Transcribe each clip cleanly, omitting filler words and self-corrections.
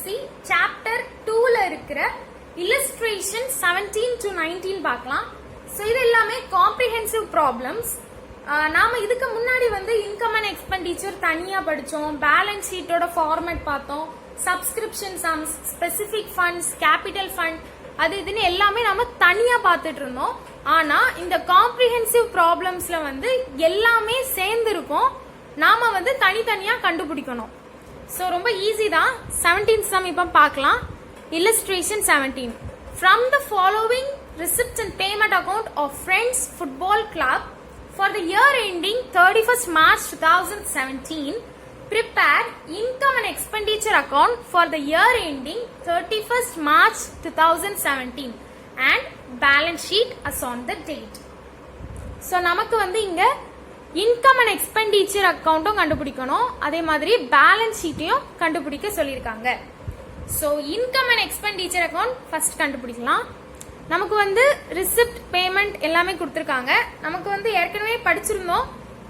Accountancy chapter 2ல இருக்கிற illustration 17 to 19 பார்க்கலாம். So இது எல்லாமே காம்ப்ரிஹென்சிவ் ப்ராப்ளம்ஸ். நாம இதுக்கு முன்னாடி வந்து இன்கம் அண்ட் எக்ஸ்பெண்டிச்சர் தனியா படிச்சோம், பேலன்ஸ் ஷீட்டோட ஃபார்மேட் பார்த்தோம், subscription sums, specific funds, capital fund, அது இதுன்னு எல்லாமே நாம தனியா பார்த்துட்டு இருந்தோம். ஆனா இந்த காம்ப்ரிஹென்சிவ் ப்ராப்ளம்ஸ்ல வந்து எல்லாமே சேர்ந்து இருக்கும், நாம வந்து தனித்தனியா கண்டுபிடிக்கணும். ஸோ ரொம்ப ஈஸி தான். 17th சம் இப்போ பார்க்கலாம். illustration 17. From the following receipts and payment account of Friends Football Club for the year ending 31st March 2017, prepare income and expenditure account for the year ending 31st March 2017 and balance sheet as on the date. So நமக்கு வந்து இங்க income and expenditure அக்கௌண்ட்டும் கண்டுபிடிக்கணும், அதே மாதிரி balance ஷீட்டையும் கண்டுபிடிக்க சொல்லியிருக்காங்க. So income and expenditure account first கண்டுபிடிக்கலாம். நமக்கு வந்து ரிசிப்ட், பேமெண்ட் எல்லாமே கொடுத்துருக்காங்க. நமக்கு வந்து ஏற்கனவே படிச்சிருந்தோம்,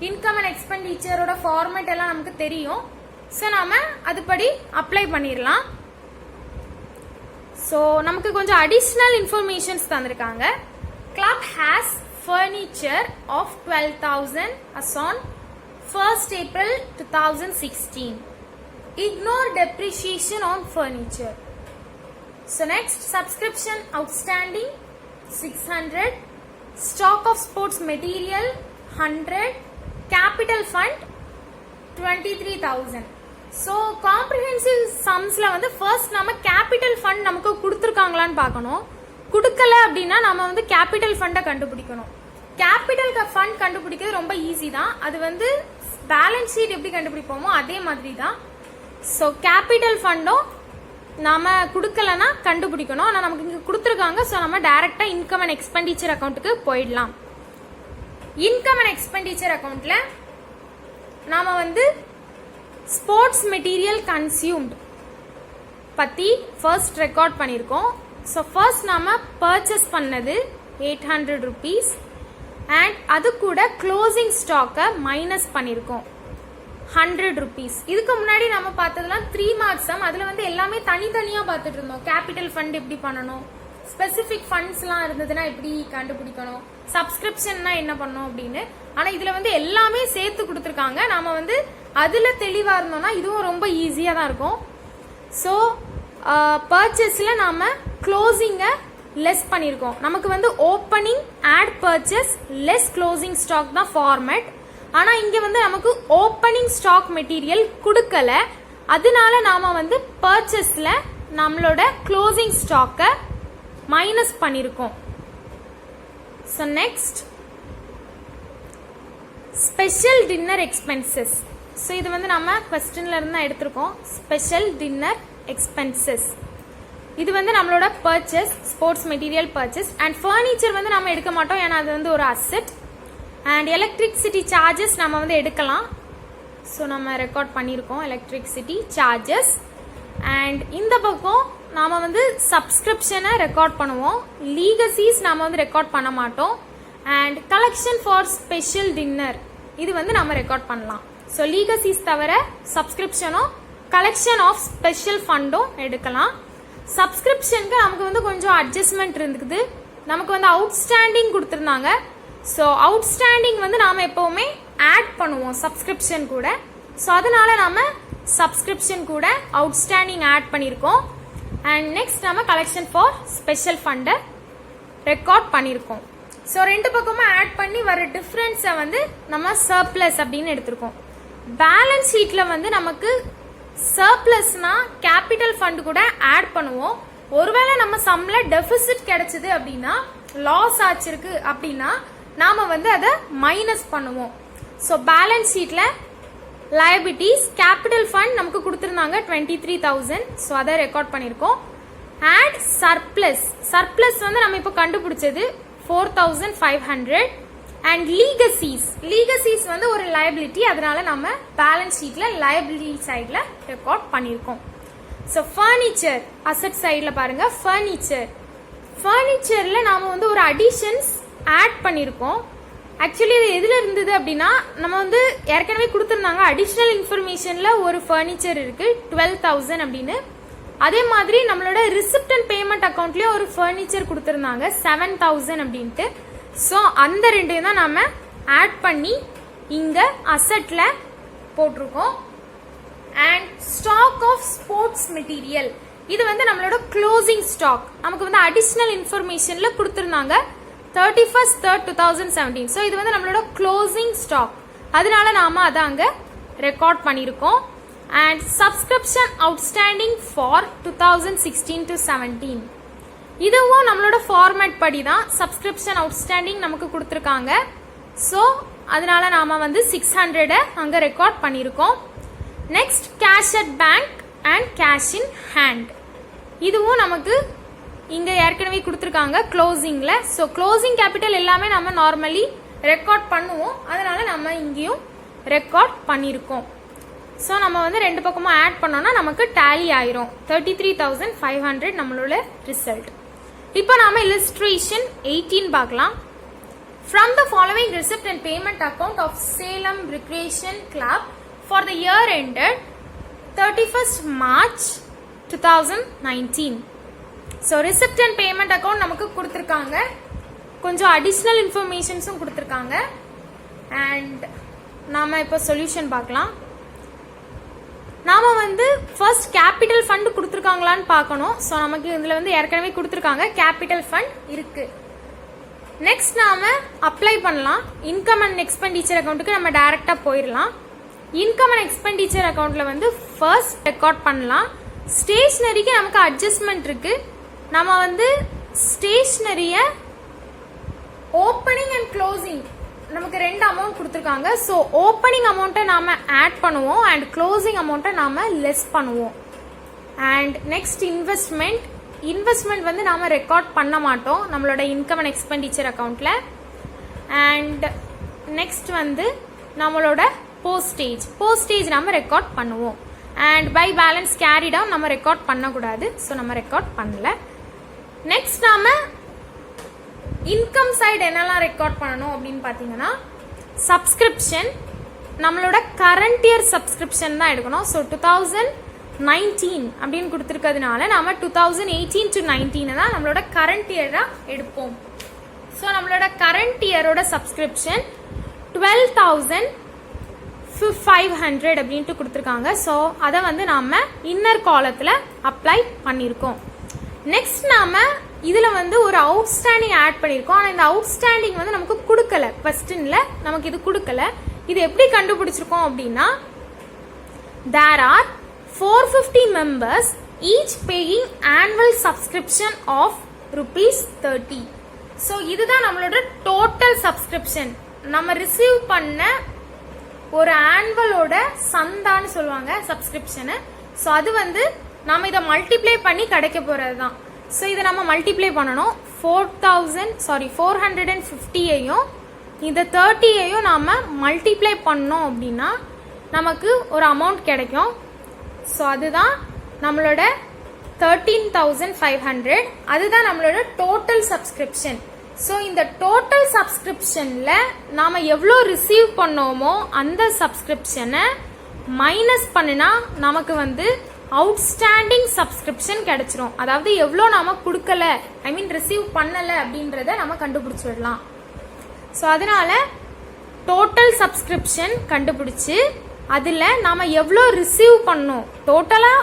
இன்கம் அண்ட் எக்ஸ்பெண்டிச்சரோட ஃபார்மேட் எல்லாம் நமக்கு தெரியும். ஸோ நாம அதுபடி அப்ளை பண்ணிடலாம். ஸோ நமக்கு கொஞ்சம் அடிஷ்னல் இன்ஃபர்மேஷன்ஸ் தந்திருக்காங்க. Club has furniture of 12,000 as on 1st April 2016. Ignore depreciation on furniture. So next, subscription outstanding 600, stock of sports material 100, capital fund 23,000. So comprehensive sumsல வந்து first நம்ம capital fund நமக்கு கொடுத்திருக்காங்களான்னு பார்க்கணும். கொடுக்கல அப்படின்னா நம்ம வந்து கேபிட்டல் ஃபண்டை கண்டுபிடிக்கணும். கேபிட்டல் ஃபண்ட் கண்டுபிடிக்கிறது ரொம்ப ஈஸி தான். அது வந்து பேலன்ஸ் ஷீட் எப்படி கண்டுபிடிப்போமோ அதே மாதிரி தான். ஸோ கேபிட்டல் ஃபண்டும் நாம கொடுக்கலன்னா கண்டுபிடிக்கணும். ஆனால் நமக்கு இங்கே கொடுத்துருக்காங்க. ஸோ நம்ம டைரக்டா இன்கம் அண்ட் எக்ஸ்பெண்டிச்சர் அக்கௌண்ட்டுக்கு போயிடலாம். இன்கம் அண்ட் எக்ஸ்பெண்டிச்சர் அக்கௌண்ட்ல நாம வந்து ஸ்போர்ட்ஸ் மெட்டீரியல் கன்சியூம்ட் பத்தி ஃபர்ஸ்ட் ரெக்கார்ட் பண்ணியிருக்கோம். ஸோ ஃபர்ஸ்ட் நாம பர்ச்சேஸ் பண்ணது 800 rupees அண்ட் அது கூட க்ளோசிங் ஸ்டாக்கை மைனஸ் பண்ணியிருக்கோம் 100 rupees. இதுக்கு முன்னாடி நம்ம பார்த்ததுலாம் 3 marks சம். அதில் வந்து எல்லாமே தனித்தனியாக பார்த்துட்டு இருந்தோம். கேபிட்டல் ஃபண்ட் எப்படி பண்ணணும், ஸ்பெசிஃபிக் ஃபண்ட்ஸ்லாம் இருந்ததுன்னா எப்படி கண்டுபிடிக்கணும், சப்ஸ்கிரிப்ஷன்னா என்ன பண்ணணும் அப்படின்னு. ஆனால் இதில் வந்து எல்லாமே சேர்த்து கொடுத்துருக்காங்க. நாம வந்து அதில் தெளிவாக இருந்தோம்னா இதுவும் ரொம்ப ஈஸியாக தான் இருக்கும். ஸோ பர்ச்சேஸ்ல நாம க்ளோசிங்கை லெஸ் பண்ணியிருக்கோம். நமக்கு வந்து opening add purchase less closing stock தான் ஃபார்மேட். ஆனால் இங்கே வந்து நமக்கு ஓப்பனிங் ஸ்டாக் மெட்டீரியல் கொடுக்கல, அதனால நாம வந்து பர்ச்சேஸ்ல நம்மளோட க்ளோசிங் ஸ்டாக்கை மைனஸ் பண்ணியிருக்கோம். So next, special dinner expenses. So இது வந்து நம்ம கொஸ்டின்ல இருந்து தான் எடுத்திருக்கோம். ஸ்பெஷல் டின்னர் எக்ஸ்பென்சஸ் இது வந்து நம்மளோட purchase, sports material purchase. And furniture வந்து நம்ம எடுக்க மாட்டோம், ஏன்னா அது வந்து ஒரு அசெட். அண்ட் எலக்ட்ரிசிட்டி சார்ஜஸ் நம்ம வந்து எடுக்கலாம். ஸோ நம்ம ரெக்கார்ட் பண்ணியிருக்கோம் எலக்ட்ரிசிட்டி சார்ஜஸ். அண்ட் இந்த பக்கம் நாம வந்து சப்ஸ்கிரிப்ஷனை ரெக்கார்ட் பண்ணுவோம். லீகசிஸ் நாம வந்து ரெக்கார்ட் பண்ண மாட்டோம். And collection for special dinner இது வந்து நம்ம ரெக்கார்ட் பண்ணலாம். ஸோ லீகசிஸ் தவிர சப்ஸ்கிரிப்ஷனும் கலெக்ஷன் ஆஃப் ஸ்பெஷல் ஃபண்டும் எடுக்கலாம். சப்ஸ்கிரிப்ஷனுக்கு நமக்கு வந்து கொஞ்சம் அட்ஜஸ்ட்மெண்ட் இருக்குது. நமக்கு வந்து அவுட்ஸ்டாண்டிங் கொடுத்துருந்தாங்க. ஸோ அவுட்ஸ்டாண்டிங் வந்து நாம் எப்போவுமே ஆட் பண்ணுவோம் சப்ஸ்கிரிப்ஷன் கூட. ஸோ அதனால நாம சப்ஸ்கிரிப்ஷன் கூட அவுட்ஸ்டாண்டிங் ஆட் பண்ணியிருக்கோம். அண்ட் நெக்ஸ்ட் நம்ம கலெக்ஷன் ஃபார் ஸ்பெஷல் ஃபண்டை ரெக்கார்ட் பண்ணியிருக்கோம். ஸோ ரெண்டு பக்கமும் ஆட் பண்ணி வர டிஃப்ரென்ஸை வந்து நம்ம சர்ப்ளஸ் அப்படின்னு எடுத்திருக்கோம். பேலன்ஸ் ஷீட்ல வந்து நமக்கு சர்ப்ளஸ்னா கேபிட்டல் ஃபண்ட் கூட ஆட் பண்ணுவோம். ஒருவேளை நம்ம சம்ல டெபிசிட் கிடைச்சது அப்படின்னா, லாஸ் ஆச்சிருக்கு அப்படின்னா நாம வந்து அதை மைனஸ் பண்ணுவோம். ஸோ பேலன்ஸ் ஷீட்ல லயபிலிட்டிஸ், கேபிட்டல் ஃபண்ட் நமக்கு கொடுத்துருந்தாங்க 23,000. ஸோ அதை ரெக்கார்ட் பண்ணியிருக்கோம். அண்ட் சர்ப்ளஸ், சர்ப்ளஸ் வந்து நம்ம இப்போ கண்டுபிடிச்சது 4,500. அண்ட் லீகசிஸ், லீகசிஸ் வந்து ஒரு லயபிலிட்டி, அதனால நம்ம பேலன்ஸ் ஷீட்ல லயபிலிட்டி சைட்ல ரெக்கார்ட் பண்ணியிருக்கோம். ஸோ ஃபர்னிச்சர் அசெட் சைடில் பாருங்க. ஃபர்னிச்சர், ஃபர்னிச்சர்ல நாம வந்து ஒரு அடிஷன்ஸ் ஆட் பண்ணியிருக்கோம். ஆக்சுவலி இது எதுல இருந்தது அப்படின்னா, நம்ம வந்து ஏற்கனவே கொடுத்துருந்தாங்க அடிஷ்னல் இன்ஃபர்மேஷன்ல ஒரு ஃபர்னிச்சர் இருக்கு 12,000 அப்படின்னு. அதே மாதிரி நம்மளோட ரிசிப்ட் அண்ட் பேமெண்ட் அக்கௌண்ட்லயும் ஒரு ஃபர்னிச்சர் கொடுத்துருந்தாங்க 7000 அப்படின்ட்டு. ஸோ அந்த ரெண்டையும் தான் நாம ஆட் பண்ணி இங்க அசெட்ல போட்டிருக்கோம். And stock of sports material, இது வந்து நம்மளோட க்ளோசிங் ஸ்டாக். நமக்கு வந்து அடிஷனல் இன்ஃபர்மேஷன்ல கொடுத்துருந்தாங்க 31/3/2017. ஸோ இது வந்து நம்மளோட க்ளோசிங் ஸ்டாக், அதனால நாம அதை அங்க ரெக்கார்ட் பண்ணியிருக்கோம். And subscription outstanding for 2016 to 17, இதுவும் நம்மளோட ஃபார்மேட் படி தான் சப்ஸ்கிரிப்ஷன் அவுட்ஸ்டாண்டிங் நமக்கு கொடுத்துருக்காங்க. ஸோ அதனால நாம வந்து 600 அங்க ரெக்கார்ட் பண்ணியிருக்கோம். Next cash at bank and cash in hand, இதுவும் நமக்கு இங்க ஏற்கனவே கொடுத்துருக்காங்க க்ளோசிங்ல. ஸோ க்ளோசிங் கேபிட்டல் எல்லாமே நம்ம நார்மலி ரெக்கார்ட் பண்ணுவோம், அதனால நம்ம இங்கேயும் ரெக்கார்ட் பண்ணியிருக்கோம். ஸோ நம்ம வந்து ரெண்டு பக்கமும் ஆட் பண்ணோம்னா நமக்கு டேலி ஆயிரும் 33,500 நம்மளோட ரிசல்ட். இப்போ நாம illustration 18 பார்க்கலாம். From the following receipt and payment account of Salem Recreation Club for the year ended 31st March 2019. So receipt and payment account நமக்கு கொடுத்திருக்காங்க, கொஞ்சம் அடிஷனல் இன்ஃபர்மேஷன்ஸும் கொடுத்திருக்காங்க. அண்ட் நாம இப்போ சொல்யூஷன் பார்க்கலாம். நாம வந்து ஃபர்ஸ்ட் கேபிட்டல் ஃபண்ட் கொடுத்துருக்காங்களான்னு பார்க்கணும். ஸோ நமக்கு இதில் வந்து ஏற்கனவே கொடுத்துருக்காங்க, கேபிட்டல் ஃபண்ட் இருக்கு. நெக்ஸ்ட் நாம அப்ளை பண்ணலாம். இன்கம் அண்ட் எக்ஸ்பெண்டிச்சர் அக்கௌண்ட்டுக்கு நம்ம டைரக்டா போயிடலாம். இன்கம் அண்ட் எக்ஸ்பெண்டிச்சர் அக்கௌண்ட்ல வந்து ஃபர்ஸ்ட் ரெக்கார்ட் பண்ணலாம். ஸ்டேஷனரிக்கு நமக்கு அட்ஜஸ்ட்மெண்ட் இருக்கு. நம்ம வந்து ஸ்டேஷனரிய ஓப்பனிங் அண்ட் க்ளோசிங் நமக்கு ரெண்டு அமௌண்ட் கொடுத்துருக்காங்க. ஸோ ஓப்பனிங் அமௌண்ட்டை நாம ஆட் பண்ணுவோம் அண்ட் க்ளோசிங் அமௌண்ட்டை நாம லெஸ் பண்ணுவோம். அண்ட் நெக்ஸ்ட் இன்வெஸ்ட்மெண்ட் வந்து நாம ரெக்கார்ட் பண்ண மாட்டோம் நம்மளோட இன்கம் அண்ட் எக்ஸ்பெண்டிச்சர் அக்கௌண்ட்ல. அண்ட் நெக்ஸ்ட் வந்து நம்மளோட போஸ்டேஜ் நாம ரெக்கார்ட் பண்ணுவோம். And by balance carry down நம்ம ரெக்கார்ட் பண்ணக்கூடாது, ஸோ நம்ம ரெக்கார்ட் பண்ணல. நெக்ஸ்ட் நாம இன்கம் சைடு என்னெல்லாம் ரெக்கார்ட் பண்ணணும் அப்படின்னு பார்த்தீங்கன்னா, சப்ஸ்கிரிப்ஷன் நம்மளோட கரண்ட் இயர் சப்ஸ்கிரிப்ஷன் தான் எடுக்கணும். ஸோ 2019 அப்படின்னு கொடுத்துருக்கிறதுனால நாம 2018 to 19 தான் நம்மளோட கரண்ட் இயரா எடுப்போம். ஸோ நம்மளோட கரண்ட் இயரோட சப்ஸ்கிரிப்ஷன் 12,500 அப்படின்ட்டு கொடுத்துருக்காங்க. ஸோ அதை வந்து நாம இன்னர் காலத்தில் அப்ளை பண்ணியிருக்கோம். நெக்ஸ்ட் நாம இதுல வந்து ஒரு அவுட்ஸ்டாண்டிங் ஆட் பண்ணியிருக்கோம். ஆனால் இந்த அவுட்ஸ்டாண்டிங் வந்து நமக்கு கொடுக்கல, கொஸ்டின்ல நமக்கு இது கொடுக்கல. இது எப்படி கண்டுபிடிச்சிருக்கோம் அப்படின்னா, there are 450 members each paying annual subscription of ₹30. So இதுதான் நம்மளோட டோட்டல் சப்ஸ்கிரிப்ஷன். நம்ம ரிசீவ் பண்ண ஒரு ஆனுவலோட சந்தான்னு சொல்லுவாங்க சப்ஸ்கிரிப்ஷனு. ஸோ அது வந்து நாம இதை மல்டிப்ளை பண்ணி கிடைக்க போறது தான். ஸோ இதை நம்ம மல்டிப்ளை பண்ணணும். 450ஐயும் இந்த 30ஐயும் நாம மல்டிப்ளை பண்ணோம் அப்படின்னா நமக்கு ஒரு அமௌண்ட் கிடைக்கும். ஸோ அதுதான் நம்மளோட 13,500. அதுதான் நம்மளோட டோட்டல் சப்ஸ்கிரிப்ஷன். ஸோ இந்த டோட்டல் சப்ஸ்கிரிப்ஷன்ல நாம எவ்வளோ ரிசீவ் பண்ணோமோ அந்த சப்ஸ்கிரிப்ஷனை மைனஸ் பண்ணினா நமக்கு வந்து அவுட்ஸ்டாண்டிங் சப்ஸ்கிரிப்ஷன் கிடைச்சிரும். அதாவது எவ்வளோ நாம கொடுக்கல, ஐ மீன் ரிசீவ் பண்ணல அப்படின்றத நம்ம கண்டுபிடிச்சிடலாம். ஸோ அதனால டோட்டல் சப்ஸ்கிரிப்ஷன் கண்டுபிடிச்சு அதுல நாம எவ்வளோ ரிசீவ் பண்ணோம், டோட்டலா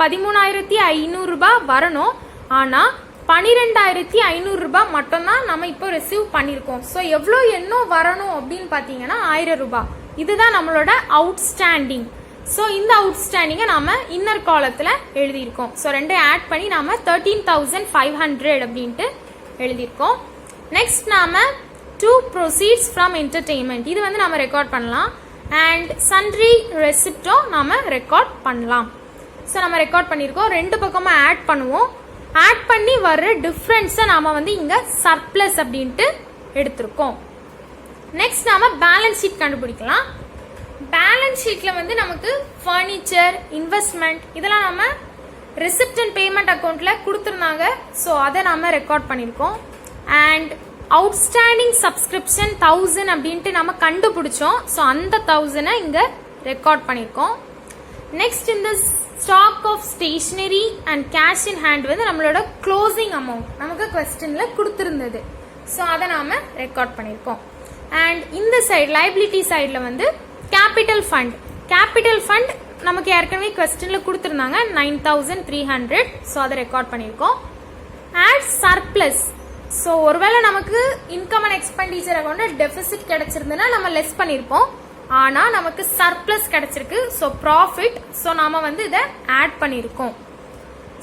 13,500 ரூபாய் வரணும். ஆனா 12,500 ரூபாய் மட்டும்தான் நம்ம இப்போ ரிசீவ் பண்ணிருக்கோம். ஸோ எவ்வளோ இன்னும் வரணும் அப்படின்னு பாத்தீங்கன்னா 1000 ரூபாய். இதுதான் நம்மளோட அவுட்ஸ்டாண்டிங். ஸோ இந்த அவுட்ஸ்டாண்டிங்கை நாம இன்னர் காலத்துல எழுதியிருக்கோம். ஸோ ரெண்டையும் ஆட் பண்ணி நாம 13,500 அப்படின்ட்டு எழுதியிருக்கோம். நெக்ஸ்ட் நாம 2 proceeds from entertainment, இது வந்து நாம ரெக்கார்ட் பண்ணலாம். அண்ட் சன்ட்ரி ரெசிப்டும் நாம ரெக்கார்ட் பண்ணலாம். ஸோ நம்ம ரெக்கார்ட் பண்ணியிருக்கோம். ரெண்டு பக்கமும் ஆட் பண்ணுவோம். ஆட் பண்ணி வர்ற டிஃபரன்ஸை நாம வந்து இங்க சர்ப்ளஸ் அப்படின்ட்டு எடுத்திருக்கோம். நெக்ஸ்ட் நாம பேலன்ஸ் ஷீட் கண்டுபிடிக்கலாம். பேலன்ஸ் ஷீட்ல வந்து நமக்கு ஃபர்னிச்சர், இன்வெஸ்ட்மெண்ட் இதெல்லாம் நம்ம ரிசிப்ட் அண்ட் பேமெண்ட் அக்கௌண்ட்ல கொடுத்துருந்தாங்க. ஸோ அதை நாம ரெக்கார்ட் பண்ணியிருக்கோம். அண்ட் அவுட்ஸ்டாண்டிங் சப்ஸ்கிரிப்ஷன் 1000 அப்படின்ட்டு நம்ம கண்டுபிடிச்சோம். ஸோ அந்த 1000 இங்க ரெக்கார்ட் பண்ணியிருக்கோம். நெக்ஸ்ட் இந்த stock of stationery and cash in hand வந்து நம்மளோட க்ளோசிங் அமௌண்ட் நமக்கு கொஸ்டின்ல கொடுத்துருந்தது. ஸோ அதை நாம ரெக்கார்ட் பண்ணியிருக்கோம். அண்ட் இந்த சைடு லைபிலிட்டி சைடில் வந்து கேபிட்டல் ஃபண்ட். கேபிட்டல் ஃபண்ட் நமக்கு ஏற்கனவே கொஸ்டின்ல கொடுத்துருந்தாங்க 9300. ஸோ அதை ரெக்கார்ட் பண்ணியிருக்கோம். And surplus. ஸோ ஒருவேளை நமக்கு income and expenditure account deficit கிடைச்சிருந்ததுன்னா நம்ம லெஸ் பண்ணியிருப்போம். ஆனால் நமக்கு சர்ப்ளஸ் கிடைச்சிருக்கு. So profit. ஸோ நாம வந்து இதை ஆட் பண்ணியிருக்கோம்.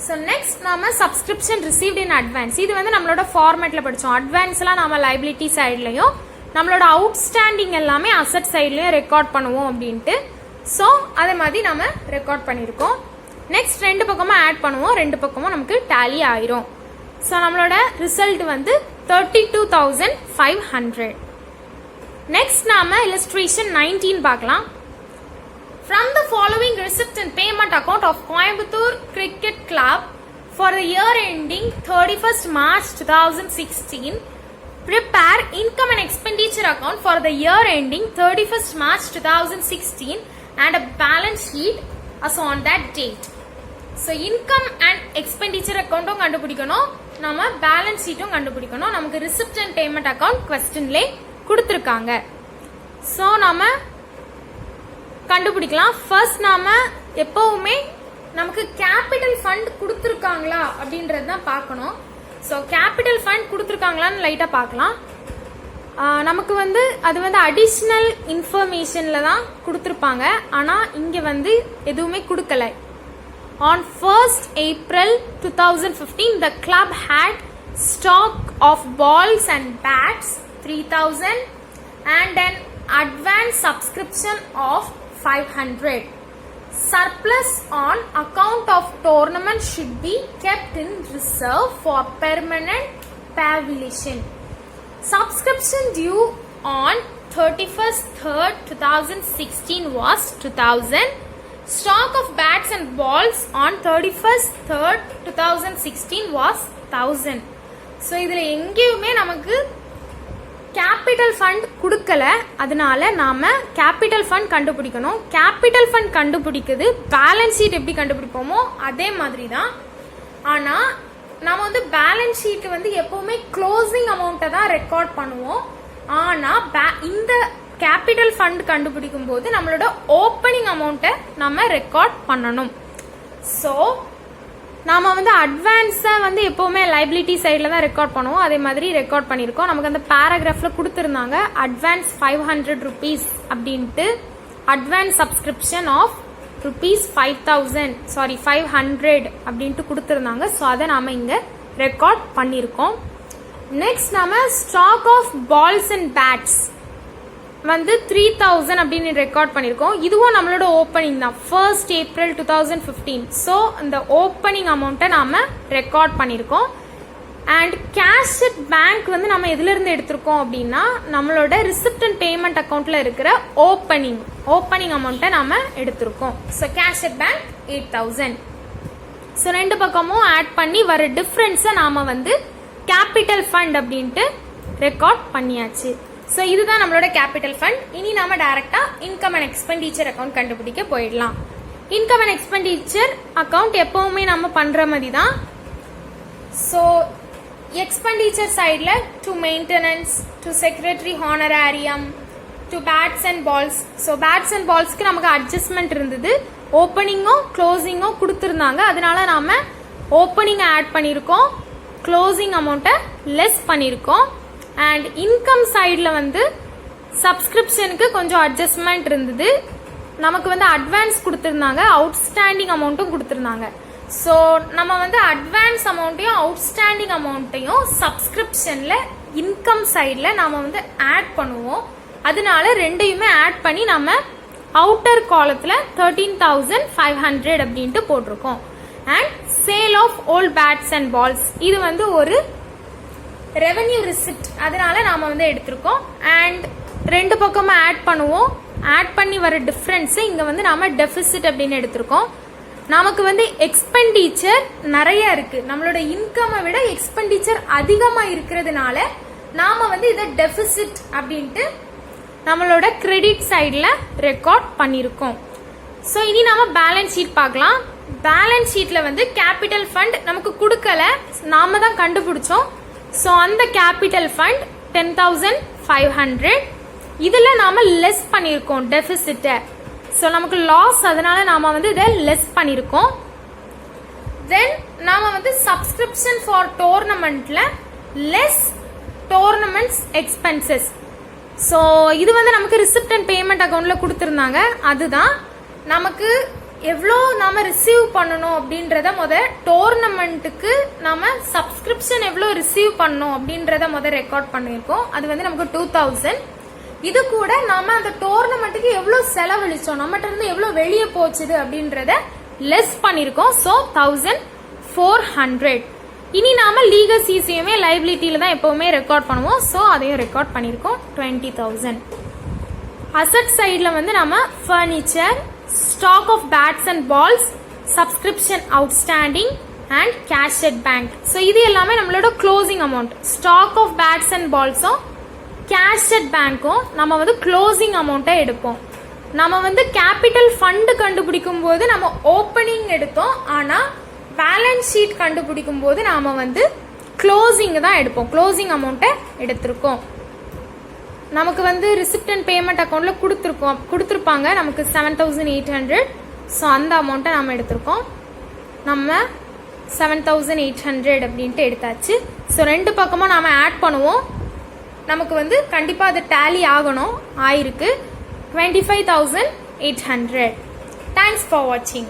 ஸோ நெக்ஸ்ட் நாம சப்ஸ்கிரிப்ஷன் ரிசீவ்ட் இன் அட்வான்ஸ். இது வந்து நம்மளோட ஃபார்மேட்ல படித்தோம். அட்வான்ஸ்லாம் நாம லைபிலிட்டி சைட்லையும் நம்மளோட அவுட்ஸ்டாண்டிங் எல்லாமே அசட் சைட்லையும் ரெக்கார்ட் பண்ணுவோம் அப்படின்ட்டு. ஸோ அதே மாதிரி நம்ம ரெக்கார்ட் பண்ணியிருக்கோம். நெக்ஸ்ட் ரெண்டு பக்கமும் ஆட் பண்ணுவோம். ரெண்டு பக்கமும் நமக்கு டேலி ஆயிரும். ஸோ நம்மளோட ரிசல்ட் வந்து 32,500. நெக்ஸ்ட் நாம illustration 19 பார்க்கலாம். From the following receipt and payment account of Coimbatore Cricket Club for the year ending 31st March 2016, prepare income and expenditure account for the year ending 31st March 2016 and a balance sheet as on that date. So income and expenditure account கண்டுபிடிக்கணும், நம்ம balance ஷீட்டும் கண்டுபிடிக்கணும். நமக்கு receipt and payment account கொஸ்டின்லே கொடுத்துருக்காங்க. So நாம கண்டுபிடிக்கலாம். First நாம எப்பவுமே நமக்கு கேபிட்டல் ஃபண்ட் கொடுத்துருக்காங்களா அப்படின்றது தான் பார்க்கணும். ஸோ கேபிட்டல் ஃபண்ட் கொடுத்துருக்காங்களான்னு லைட்டாக பார்க்கலாம். நமக்கு வந்து அது வந்து அடிஷ்னல் இன்ஃபர்மேஷனில் தான் கொடுத்துருப்பாங்க. ஆனால் இங்கே வந்து எதுவுமே கொடுக்கல. On 1st April 2015, the club had stock of balls and bats 3,000 and an advance subscription of 500. Surplus on account of tournament should be kept in reserve for permanent pavilion. Subscription due on 31st 3rd 2016 was 2,000. Stock of bats and balls on 31st 3rd 2016 was 1,000. So இதில் எங்கேயுமே நமக்கு capital fund கொடுக்கல. அதனால நாம capital fund கண்டுபிடிக்கணும். Capital fund கண்டுபிடிக்குது balance sheet எப்படி கண்டுபிடிப்போமோ அதே மாதிரி தான். ஆனால் நம்ம வந்து பேலன்ஸ் ஷீட் வந்து எப்பவுமே க்ளோசிங் அமௌண்ட்டை தான் ரெக்கார்ட் பண்ணுவோம். ஆனால் இந்த கேபிட்டல் ஃபண்ட் கண்டுபிடிக்கும் போது நம்மளோட ஓப்பனிங் அமௌண்ட்டை நம்ம ரெக்கார்ட் பண்ணணும். ஸோ நாம வந்து அட்வான்ஸை வந்து எப்போவுமே லைபிலிட்டி சைடில் தான் ரெக்கார்ட் பண்ணுவோம். அதே மாதிரி ரெக்கார்ட் பண்ணியிருக்கோம். நமக்கு அந்த பேராகிராஃபில் கொடுத்துருந்தாங்க அட்வான்ஸ் 500 rupees அப்படின்ட்டு, அட்வான்ஸ் சப்ஸ்கிரிப்ஷன் ஆஃப் ₹500 அப்படின்ட்டு கொடுத்துருந்தாங்க. ஸோ அதை நாம் இங்கே ரெக்கார்ட் பண்ணியிருக்கோம். நெக்ஸ்ட் நாம stock of balls and bats வந்து 3,000 அப்படின்னு ரெக்கார்ட் பண்ணியிருக்கோம். இதுவும் நம்மளோட ஓப்பனிங் தான், 1st April 2015. ஸோ இந்த ஓப்பனிங் அமௌண்ட்டை நாம் ரெக்கார்ட் பண்ணியிருக்கோம். அண்ட் கேஷ் அட் பேங்க் வந்து நம்ம எதுலேருந்து எடுத்திருக்கோம் அப்படின்னா நம்மளோட ரிசிப்ட் அண்ட் பேமெண்ட் அக்கௌண்ட்டில் இருக்கிற ஓப்பனிங் அமௌண்ட்டை நாம் எடுத்திருக்கோம். So cash at bank 8,000. So ரெண்டு பக்கமும் ஆட் பண்ணி வர டிஃப்ரென்ஸை நாம் வந்து கேபிட்டல் ஃபண்ட் அப்படின்ட்டு ரெக்கார்ட் பண்ணியாச்சு. ஸோ இதுதான் நம்மளோட கேபிட்டல் ஃபண்ட். இனி நாம டைரக்டா இன்கம் அண்ட் எக்ஸ்பெண்டிச்சர் அக்கௌண்ட் கண்டுபிடிக்க போயிடலாம். இன்கம் அண்ட் எக்ஸ்பெண்டிச்சர் அக்கௌண்ட் எப்பவுமே நம்ம பண்ற மாதிரி தான். ஸோ எக்ஸ்பெண்டிச்சர் சைடில் to maintenance, to secretary honorarium, to bats and balls. So bats and பால்ஸ்க்கு நமக்கு அட்ஜஸ்ட்மெண்ட் இருந்தது. ஓப்பனிங்கும் க்ளோசிங்கும் கொடுத்துருந்தாங்க. அதனால நாம ஓப்பனிங் ஆட் பண்ணியிருக்கோம், க்ளோசிங் அமௌண்ட்டை லெஸ் பண்ணியிருக்கோம். அண்ட் இன்கம் சைடில் வந்து சப்ஸ்கிரிப்ஷனுக்கு கொஞ்சம் அட்ஜஸ்ட்மெண்ட் இருந்தது. நமக்கு வந்து அட்வான்ஸ் கொடுத்துருந்தாங்க, அவுட்ஸ்டாண்டிங் அமௌண்ட்டும் கொடுத்துருந்தாங்க. ஸோ நம்ம வந்து அட்வான்ஸ் அமௌண்ட்டையும் அவுட்ஸ்டாண்டிங் அமௌண்ட்டையும் சப்ஸ்கிரிப்ஷனில் இன்கம் சைடில் நாம் வந்து ஆட் பண்ணுவோம். அதனால ரெண்டையுமே ஆட் பண்ணி நம்ம அவுட்டர் காலத்தில் 13,500 அப்படின்ட்டு போட்டிருக்கோம். And sale of old bats and balls இது வந்து ஒரு ரெவென்யூ ரிசிப்ட், அதனால நாம வந்து எடுத்திருக்கோம். அண்ட் ரெண்டு பக்கமும் ஆட் பண்ணுவோம். ஆட் பண்ணி வர டிஃப்ரென்ஸ் இங்க வந்து நாம டெபிசிட் அப்படின்னு எடுத்திருக்கோம். நமக்கு வந்து எக்ஸ்பெண்டிச்சர் நிறைய இருக்கு, நம்மளோட இன்கமை விட எக்ஸ்பெண்டிச்சர் அதிகமா இருக்கிறதுனால நாம வந்து இதை டெபிசிட் அப்படின்ட்டு நம்மளோட கிரெடிட் சைடில் ரெக்கார்ட் பண்ணியிருக்கோம். ஸோ இனி நாம பேலன்ஸ் ஷீட் பார்க்கலாம். பேலன்ஸ் ஷீட்டில் வந்து கேபிட்டல் ஃபண்ட் நமக்கு கொடுக்கல, நாம தான் கண்டுபிடிச்சோம். ஸோ அந்த கேபிட்டல் ஃபண்ட் 10,500. இதில் நாம் லெஸ் பண்ணியிருக்கோம் டெபிசிட்டை. ஸோ நமக்கு லாஸ், அதனால நாம் வந்து இதை லெஸ் பண்ணியிருக்கோம். தென் நாம் வந்து சப்ஸ்கிரிப்ஷன் ஃபார் டோர்னமெண்ட்டில் லெஸ் டோர்னமெண்ட்ஸ் எக்ஸ்பென்சஸ். ஸோ இது வந்து நமக்கு ரிசிப்ட் அண்ட் பேமெண்ட் அக்கௌண்ட்டில் கொடுத்துருந்தாங்க. அதுதான் நமக்கு எவ்வளோ நாம் ரிசீவ் பண்ணணும் அப்படின்றத டோர்னமெண்ட்டுக்கு நாம் சப்ஸ்கிரிப்ஷன் எவ்வளோ ரிசீவ் பண்ணணும் அப்படின்றத ரெக்கார்ட் பண்ணியிருக்கோம். அது வந்து நமக்கு 2,000. இது கூட நாம் அந்த டோர்னமெண்ட்டுக்கு எவ்வளோ செலவழிச்சோம், நம்மகிட்ட இருந்து எவ்வளோ வெளியே போச்சுது அப்படின்றத லெஸ் பண்ணியிருக்கோம். ஸோ 1,400. இனி நாம லீகல் சிசிஎம்ஏ லைபிலிட்டியில தான் எப்பவுமே ரெக்கார்ட் பண்ணுவோம். ஸோ அதையும் ரெக்கார்ட் பண்ணியிருக்கோம் 20,000. அசட் சைடில் வந்து நம்ம furniture, stock of bats and balls, subscription outstanding and cash at bank. So இது எல்லாமே நம்மளோட closing amount. Stock of bats and பால்ஸும் கேஷ் அட் பேங்க்கும் நம்ம வந்து க்ளோசிங் அமௌண்ட்டை எடுப்போம். நம்ம வந்து கேபிட்டல் ஃபண்டு கண்டுபிடிக்கும் போது நம்ம ஓப்பனிங் எடுத்தோம். ஆனால் பேலன்ஸ் ஷீட் கண்டுபிடிக்கும் போது நாம வந்து க்ளோசிங் தான் எடுப்போம். க்ளோசிங் அமௌண்ட்டை எடுத்திருக்கோம். நமக்கு வந்து ரிசிப்ட் அண்ட் பேமெண்ட் அக்கௌண்ட்ல கொடுத்துருப்பாங்க நமக்கு 7,800. ஸோ அந்த அமௌண்ட்டை நம்ம எடுத்திருக்கோம். நம்ம 7,800 அப்படின்ட்டு எடுத்தாச்சு. ஸோ ரெண்டு பக்கமும் நாம ஆட் பண்ணுவோம். நமக்கு வந்து கண்டிப்பாக அது டேலி ஆகணும். ஆயிருக்கு 25,800. தேங்க்ஸ் ஃபார் வாட்சிங்.